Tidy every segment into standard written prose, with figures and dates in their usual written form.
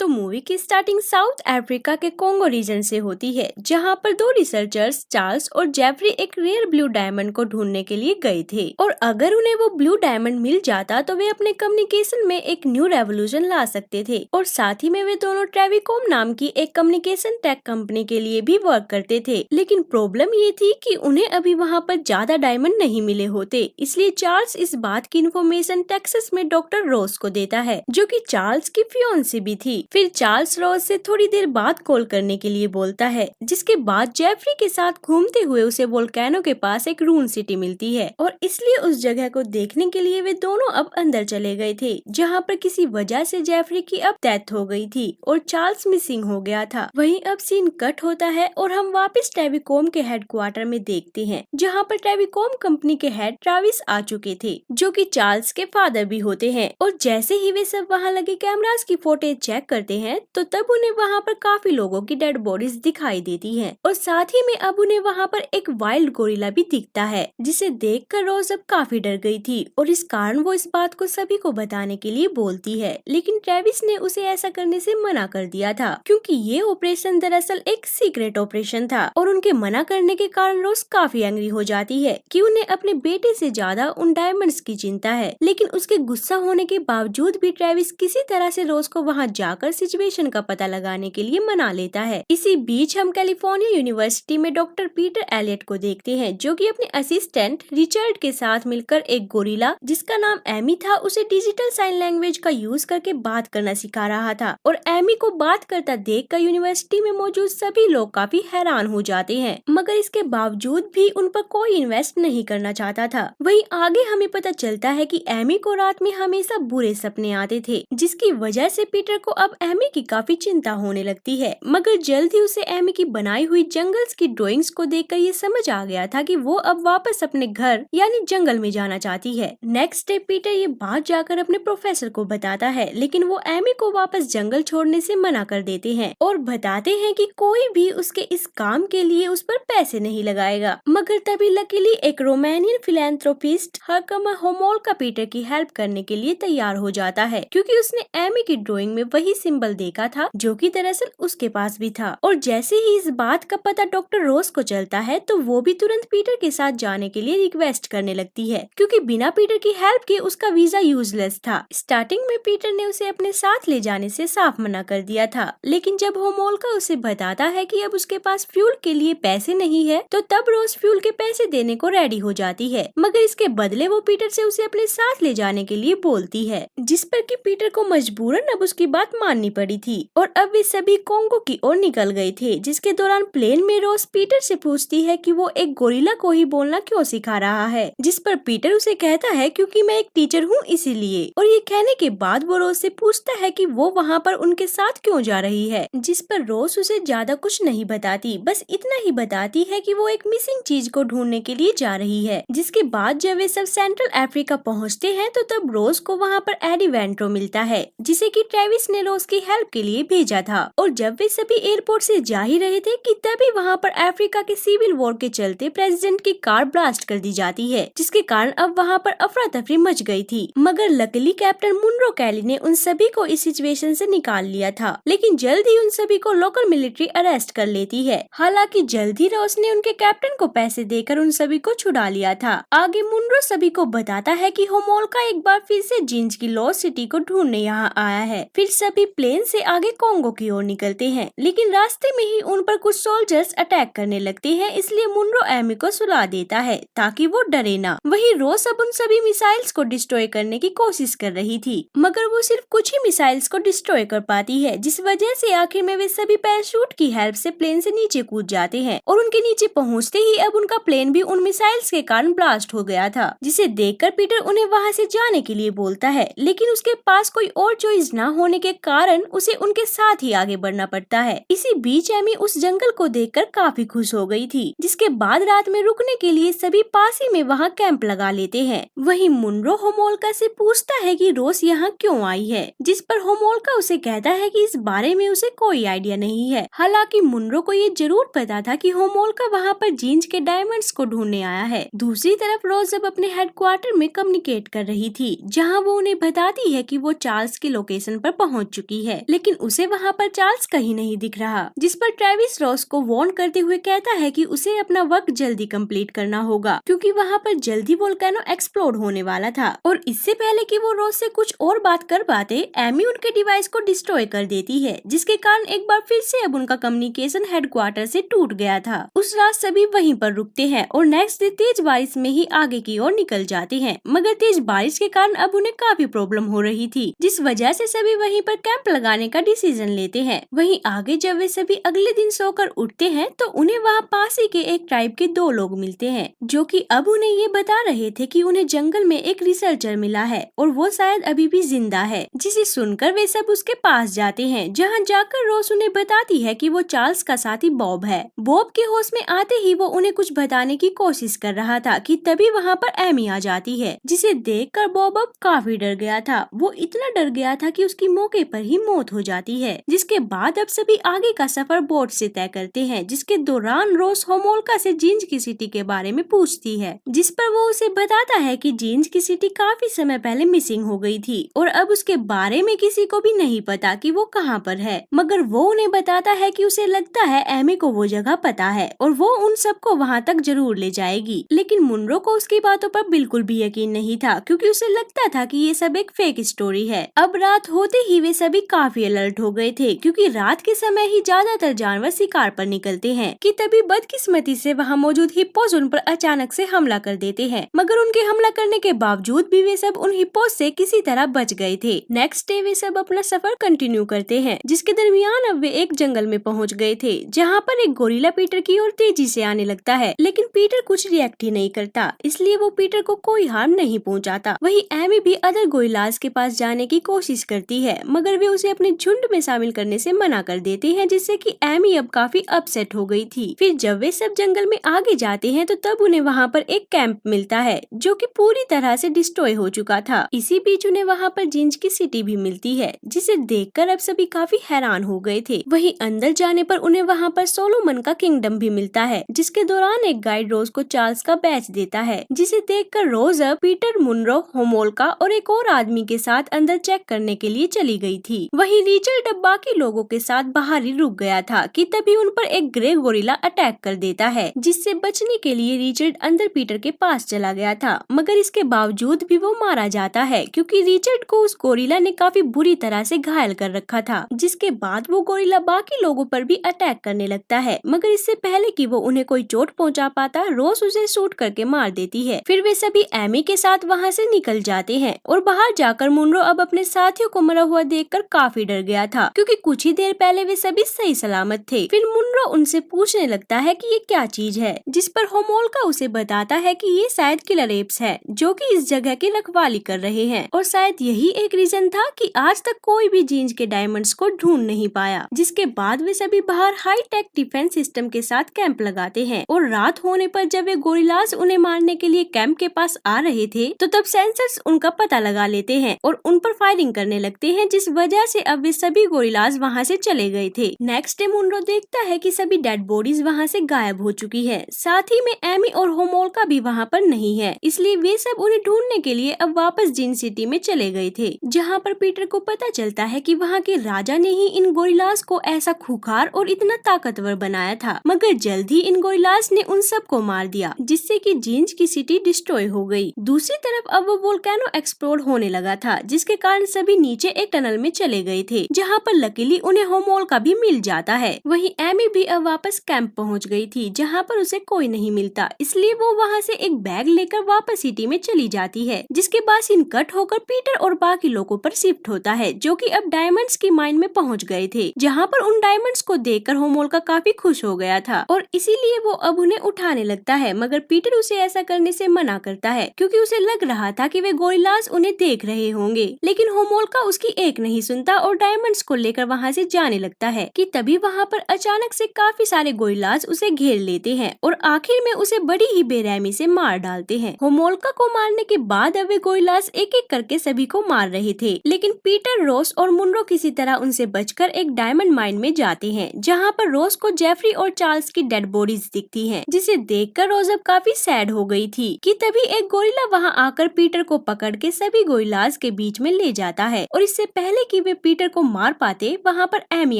तो मूवी की starting south Africa के कोंगो रीजन से होती है, जहां पर दो रिसर्चर्स चार्ल्स और जेफरी एक रेयर ब्लू डायमंड को ढूंढने के लिए गए थे और अगर उन्हें वो ब्लू डायमंड मिल जाता तो वे अपने कम्युनिकेशन में एक न्यू रेवोल्यूशन ला सकते थे और साथ ही में वे दोनों ट्रेविकॉम नाम की एक कम्युनिकेशन टेक कंपनी के लिए भी वर्क करते थे। लेकिन प्रॉब्लम ये थी कि उन्हें अभी वहाँ पर ज्यादा डायमंड नहीं मिले होते, इसलिए चार्ल्स इस बात की इन्फॉर्मेशन टेक्सास में डॉक्टर रोज को देता है, जो कि चार्ल्स की फियांसी भी थी। फिर चार्ल्स रोज से थोड़ी देर बाद कॉल करने के लिए बोलता है, जिसके बाद जेफरी के साथ घूमते हुए उसे वोल्केनो के पास एक रून सिटी मिलती है और इसलिए उस जगह को देखने के लिए वे दोनों अब अंदर चले गए थे, जहाँ पर किसी वजह से जेफरी की अब डेथ हो गई थी और चार्ल्स मिसिंग हो गया था। वहीं अब सीन कट होता है और हम वापस ट्रेविकॉम के हेडक्वार्टर में देखते हैं, जहाँ पर ट्रेविकॉम कंपनी के हेड ट्रेविस आ चुके थे, जो कि चार्ल्स के फादर भी होते हैं। और जैसे ही वे सब वहाँ लगे कैमरास की फुटेज चेक करते हैं तो तब उन्हें वहाँ पर काफी लोगों की डेड बॉडीज दिखाई देती हैं और साथ ही में अब उन्हें वहाँ पर एक वाइल्ड गोरिल्ला भी दिखता है, जिसे देखकर रोज अब काफी डर गई थी और इस कारण वो इस बात को सभी को बताने के लिए बोलती है। लेकिन ट्रेविस ने उसे ऐसा करने से मना कर दिया था, क्योंकि ये ऑपरेशन दरअसल एक सीक्रेट ऑपरेशन था और उनके मना करने के कारण रोज काफी एंग्री हो जाती है कि उन्हें अपने बेटे से ज्यादा उन डायमंड्स की चिंता है। लेकिन उसके गुस्सा होने के बावजूद भी ट्रेविस किसी तरह से रोज को वहां जाकर सिचुएशन का पता लगाने के लिए मना लेता है। इसी बीच हम कैलिफोर्निया यूनिवर्सिटी में डॉक्टर पीटर एलियट को देखते हैं, जो कि अपने असिस्टेंट रिचर्ड के साथ मिलकर एक गोरिल्ला जिसका नाम एमी था उसे डिजिटल साइन लैंग्वेज का यूज करके बात करना सिखा रहा था। और एमी को बात करता देखकर यूनिवर्सिटी में मौजूद सभी लोग काफी हैरान हो जाते हैं, मगर इसके बावजूद भी उन पर कोई इन्वेस्ट नहीं करना चाहता था। वहीं आगे हमें पता चलता है कि एमी को रात में हमेशा बुरे सपने आते थे, जिसकी वजह से पीटर को अब एमी की काफी चिंता होने लगती है। मगर जल्द ही उसे एमी की बनाई हुई जंगल्स की ड्राइंग्स को देखकर ये समझ आ गया था कि वो अब वापस अपने घर यानी जंगल में जाना चाहती है। नेक्स्ट डे पीटर ये बात जाकर अपने प्रोफेसर को बताता है, लेकिन वो एमी को वापस जंगल छोड़ने से मना कर देते हैं और बताते हैं कि कोई भी उसके इस काम के लिए उस पर पैसे नहीं लगाएगा। मगर तभी लकीली एक रोमानियन फिलैंथ्रोपिस्ट हरकमा होमोल्का पीटर की हेल्प करने के लिए तैयार हो जाता है, क्योंकि उसने एमी की ड्राइंग में वही सिंबल देखा था जो कि दरअसल उसके पास भी था। और जैसे ही इस बात का पता डॉक्टर रोज को चलता है तो वो भी तुरंत पीटर के साथ जाने के लिए रिक्वेस्ट करने लगती है, क्योंकि बिना पीटर की हेल्प के उसका वीजा यूजलेस था। स्टार्टिंग में पीटर ने उसे अपने साथ ले जाने से साफ मना कर दिया था, लेकिन जब होमोल्का उसे बताता है कि अब उसके पास फ्यूल के लिए पैसे नहीं है तो तब रोज फ्यूल के पैसे देने को रेडी हो जाती है, मगर इसके बदले वो पीटर से उसे अपने साथ ले जाने के लिए बोलती है, जिस पर कि पीटर को मजबूरन अब उसकी बात माननी पड़ी थी। और अब वे सभी कोंगो की ओर निकल गए थे, जिसके दौरान प्लेन में रोज पीटर से पूछती है कि वो एक गोरिल्ला को ही बोलना क्यों सिखा रहा है, जिस पर पीटर उसे कहता है क्योंकि मैं एक टीचर हूँ इसीलिए। और ये कहने के बाद वो रोज से पूछता है कि वो वहाँ पर उनके साथ क्यों जा रही है, जिस पर रोज उसे ज्यादा कुछ नहीं बताती, बस इतना ही बताती है कि वो एक मिसिंग चीज को ढूंढने के लिए जा रही है। जिसके बाद जब वे सब सेंट्रल अफ्रीका पहुँचते हैं तो तब रोज को वहाँ पर एडी वेंट्रो मिलता है, जिसे कि ट्रेविस ने रोज की हेल्प के लिए भेजा था। और जब वे सभी एयरपोर्ट से जा ही रहे थे कि तभी वहाँ पर अफ्रीका के सिविल वॉर के चलते प्रेसिडेंट की कार ब्लास्ट कर दी जाती है, जिसके कारण अब वहाँ पर अफरा तफरी मच गई थी। मगर लकीली कैप्टन मुनरो कैली ने उन सभी को इस सिचुएशन से निकाल लिया था, लेकिन जल्द ही उन सभी को लोकल मिलिट्री अरेस्ट कर लेती है। हालांकि जल्द ही रोज ने उनके कैप्टन को पैसे देकर उन सभी को छुड़ा लिया था। आगे मुनरो सभी को बताता है कि होमोल्का एक बार फिर से जींस की लॉस्ट सिटी को ढूंढने यहाँ आया है। फिर सभी प्लेन से आगे कोंगो की ओर निकलते हैं, लेकिन रास्ते में ही उन पर कुछ सोल्जर्स अटैक करने लगते हैं, इसलिए मुनरो एमी को सुला देता है ताकि वो डरे ना। वहीं रोज अब उन सभी मिसाइल्स को डिस्ट्रॉय करने की कोशिश कर रही थी, मगर वो सिर्फ कुछ ही मिसाइल्स को डिस्ट्रॉय कर पाती है, जिस वजह से आखिर में वे सभी पैराशूट की हेल्प से प्लेन से नीचे कूद जाते हैं और उनके नीचे पहुँचते ही अब उनका प्लेन भी उन मिसाइल्स के कारण ब्लास्ट हो गया था, जिसे देखकर पीटर उन्हें वहाँ से जाने के लिए बोलता है, लेकिन उसके पास कोई और चॉइस न होने के कारण उसे उनके साथ ही आगे बढ़ना पड़ता है। इसी बीच एमी उस जंगल को देखकर काफी खुश हो गई थी, जिसके बाद रात में रुकने के लिए सभी पास ही में वहाँ कैंप लगा लेते हैं। वहीं मुनरो होमोल्का से पूछता है कि रोज यहाँ क्यों आई है, जिस पर होमोल्का उसे कहता है कि इस बारे में उसे कोई आइडिया नहीं है। हालांकि मुनरो को ये जरूर पता था कि होमोल्का वहाँ पर जीन्स के डायमंड्स को ढूंढने आया है। दूसरी तरफ रोज अब अपने हेडक्वार्टर में कम्युनिकेट कर रही थी, जहाँ वो उन्हें बताती है कि वो चार्ल्स की लोकेशन पर पहुँच चुकी चुकी है, लेकिन उसे वहाँ पर चार्ल्स कहीं नहीं दिख रहा, जिस पर ट्रेविस रॉस को वार्न करते हुए कहता है कि उसे अपना वर्क जल्दी कंप्लीट करना होगा, क्योंकि वहाँ पर जल्दी वोल्केनो एक्सप्लोड होने वाला था। और इससे पहले कि वो रॉस से कुछ और बात कर पाते, एमी उनके डिवाइस को डिस्ट्रॉय कर देती है, जिसके कारण एक बार फिर से अब उनका कम्युनिकेशन हेडक्वार्टर से टूट गया था। उस रात सभी वहीं पर रुकते हैं और नेक्स्ट डे तेज बारिश में ही आगे की ओर निकल जाते हैं, मगर तेज बारिश के कारण अब उन्हें काफी प्रॉब्लम हो रही थी, जिस वजह से सभी वहीं पर कैंप लगाने का डिसीजन लेते हैं। वहीं आगे जब वे सभी अगले दिन सोकर उठते हैं तो उन्हें वहाँ पास ही के एक ट्राइब के 2 लोग मिलते हैं, जो कि अब उन्हें ये बता रहे थे कि उन्हें जंगल में एक रिसर्चर मिला है और वो शायद अभी भी जिंदा है, जिसे सुनकर वे सब उसके पास जाते हैं, जहाँ जाकर रोज उन्हें बताती है कि वो चार्ल्स का साथी बॉब है। बॉब के होश में आते ही वो उन्हें कुछ बताने की कोशिश कर रहा था कि तभी वहाँ पर एमी आ जाती है, जिसे देखकर बॉब अब काफी डर गया था। वो इतना डर गया था कि उसकी मौके पर ही मौत हो जाती है, जिसके बाद अब सभी आगे का सफर बोट से तय करते हैं, जिसके दौरान रोज होमोल्का से जीन्स की सिटी के बारे में पूछती है, जिस पर वो उसे बताता है कि जीन्स की सिटी काफी समय पहले मिसिंग हो गई थी और अब उसके बारे में किसी को भी नहीं पता कि वो कहाँ पर है, मगर वो उन्हें बताता है कि उसे लगता है एमी को वो जगह पता है और वो उन सबको वहाँ तक जरूर ले जाएगी। लेकिन मुनरो को उसकी बातों पर बिल्कुल भी यकीन नहीं था, क्योंकि उसे लगता था कि ये सब एक फेक स्टोरी है। अब रात होते ही वे सभी काफी अलर्ट हो गए थे, क्योंकि रात के समय ही ज्यादातर जानवर शिकार पर निकलते हैं कि तभी बदकिस्मती से वहाँ मौजूद हिप्पोज उन पर अचानक से हमला कर देते हैं, मगर उनके हमला करने के बावजूद भी वे सब उन हिप्पोज से किसी तरह बच गए थे। नेक्स्ट डे वे सब अपना सफर कंटिन्यू करते हैं, जिसके दरमियान अब वे एक जंगल में पहुँच गए थे, जहाँ पर एक गोरिल्ला पीटर की ओर तेजी से आने लगता है, लेकिन पीटर कुछ रिएक्ट ही नहीं करता, इसलिए वो पीटर को कोई हार्म नहीं पहुँचाता। वही एमी भी अदर गोरिल्लास के पास जाने की कोशिश करती है, मगर वे उसे अपने झुंड में शामिल करने से मना कर देते हैं, जिससे कि एमी अब काफी अपसेट हो गई थी। फिर जब वे सब जंगल में आगे जाते हैं तो तब उन्हें वहाँ पर एक कैंप मिलता है, जो कि पूरी तरह से डिस्ट्रॉय हो चुका था। इसी बीच उन्हें वहाँ पर जीन्स की सिटी भी मिलती है, जिसे देखकर अब सभी काफी हैरान हो गए थे। वहीं अंदर जाने पर उन्हें वहाँ पर सोलोमन का किंगडम भी मिलता है, जिसके दौरान एक गाइड रोज को चार्ल्स का बैच देता है, जिसे देखकर रोज अब पीटर, मुनरो, होमोल्का और एक और आदमी के साथ अंदर चेक करने के लिए चली गई थी। वहीं रिचर्ड अब बाकी लोगों के साथ बाहर ही रुक गया था कि तभी उन पर एक ग्रे गोरिल्ला अटैक कर देता है, जिससे बचने के लिए रिचर्ड अंदर पीटर के पास चला गया था, मगर इसके बावजूद भी वो मारा जाता है, क्योंकि रिचर्ड को उस गोरिल्ला ने काफी बुरी तरह से घायल कर रखा था। जिसके बाद वो गोरिल्ला बाकी लोगों पर भी अटैक करने लगता है, मगर इससे पहले कि वो उन्हें कोई चोट पहुंचा पाता, रोज उसे शूट करके मार देती है। फिर वे सभी एमी के साथ वहाँ से निकल जाते हैं और बाहर जाकर मुनरो अब अपने साथियों को मरा हुआ देखकर काफी डर गया था, क्योंकि कुछ ही देर पहले वे सभी सही सलामत थे। फिर मुनरो उनसे पूछने लगता है कि ये क्या चीज है, जिस पर होमोल्का उसे बताता है कि ये शायद किलर एप्स है, जो कि इस जगह की रखवाली कर रहे हैं, और शायद यही एक रीजन था कि आज तक कोई भी जीन्स के डायमंड्स को ढूंढ नहीं पाया। जिसके बाद वे सभी बाहर हाई टेक डिफेंस सिस्टम के साथ कैंप लगाते हैं, और रात होने पर जब वे गोरिल्लास उन्हें मारने के लिए कैंप के पास आ रहे थे तो तब सेंसर्स उनका पता लगा लेते हैं और उन पर फायरिंग करने लगते हैं, जिस वजह से अब वे सभी गोरिल्लास वहाँ से चले गए थे। नेक्स्ट डे मुनरो देखता है कि सभी डेड बॉडीज वहाँ से गायब हो चुकी है, साथ ही में एमी और होमोल्का भी वहाँ पर नहीं है, इसलिए वे सब उन्हें ढूंढने के लिए अब वापस जीन सिटी में चले गए थे, जहाँ पर पीटर को पता चलता है कि वहाँ के राजा ने ही इन गोरिल्लास को ऐसा खूंखार और इतना ताकतवर बनाया था, मगर जल्द ही इन गोरिल्लास ने उन सब को मार दिया, जिससे कि जीन्स की सिटी डिस्ट्रॉय हो गई। दूसरी तरफ अब वो वोल्केनो एक्सप्लोड होने लगा था, जिसके कारण सभी नीचे एक टनल में चले गए थे, जहाँ पर लकीली उन्हें होमोल्का भी मिल जाता है। वहीं एमी भी अब वापस कैंप पहुँच गई थी, जहाँ पर उसे कोई नहीं मिलता, इसलिए वो वहाँ से एक बैग लेकर वापस सिटी में चली जाती है, जिसके बाद सीन कट होकर पीटर और बाकी लोगों पर शिफ्ट होता है, जो कि अब डायमंड्स की माइन में पहुँच गए थे, जहाँ पर उन डायमंड्स को देखकर होमोल्का काफी खुश हो गया था और इसीलिए वो अब उन्हें उठाने लगता है, मगर पीटर उसे ऐसा करने से मना करता है, क्योंकि उसे लग रहा था कि वे गोरिल्लास उन्हें देख रहे होंगे। लेकिन होमोल्का उसकी एक नहीं सुनता और डायमंड्स को लेकर वहाँ से जाने लगता है कि तभी वहाँ पर अचानक से काफी सारे गोरिल्लास उसे घेर लेते हैं और आखिर में उसे बड़ी ही बेरहमी से मार डालते हैं। होमोल्का को मारने के बाद अब वे गोरिल्लास एक एक करके सभी को मार रहे थे, लेकिन पीटर, रोस और मुनरो किसी तरह उनसे बचकर एक डायमंड माइन में जाते हैं, जहाँ पर रोज को जेफरी और चार्ल्स की डेड बॉडीज दिखती हैं, जिसे देखकर रोज अब काफी सैड हो गई थी कि तभी एक गोरिल्ला वहाँ आकर पीटर को पकड़ के सभी गोरिल्लास के बीच में ले जाता है और इससे पहले कि वे पीटर को मार पाते, वहाँ पर एमी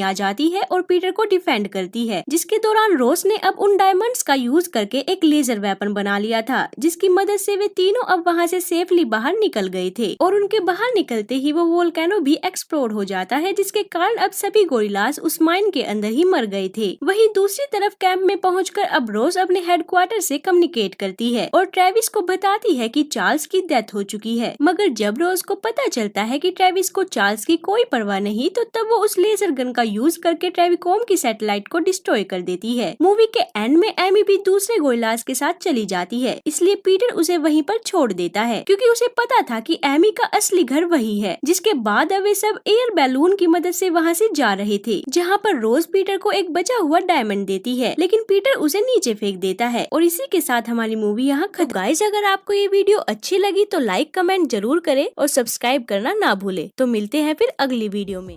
आ जाती है और पीटर को डिफेंड करती है, जिसके दौरान रोज ने अब उन डायमंड्स का यूज करके एक लेजर वेपन बना लिया था, जिसकी मदद से वे तीनों अब वहाँ से सेफली बाहर निकल गए थे। और उनके बाहर निकलते ही वो वोल्केनो भी एक्सप्लोड हो जाता है, जिसके कारण अब सभी गोरिल्लास उस माइन के अंदर ही मर गए थे। वहीं दूसरी तरफ कैंप में पहुंचकर अब रोज अपने हेडक्वार्टर से कम्युनिकेट करती है और ट्रेविस को बताती है कि चार्ल्स की डेथ हो चुकी है। मगर जब रोज को पता चलता है कि ट्रेविस को चार्ल्स की कोई परवाह नहीं, तो तब वो उस लेजर गन का यूज करके ट्रेविकॉम की सैटेलाइट को डिस्ट्रॉय कर देती है। मूवी के एंड में एमी भी दूसरे गोरिल्लास के साथ चली जाती है, इसलिए पीटर उसे वहीं पर छोड़ देता है, क्योंकि उसे पता था कि एमी का असली घर वही है। जिसके बाद अब वे सब एयर बैलून की मदद से वहाँ से जा रहे थे, जहाँ पर रोज पीटर को एक बचा हुआ डायमंड देती है, लेकिन पीटर उसे नीचे फेंक देता है। और इसी के साथ हमारी मूवी यहाँ खत्म। गाइस, अगर आपको ये वीडियो अच्छी लगी तो लाइक कमेंट जरूर करें और सब्सक्राइब करना ना भूले। तो मिलते हैं फिर अगली वीडियो में।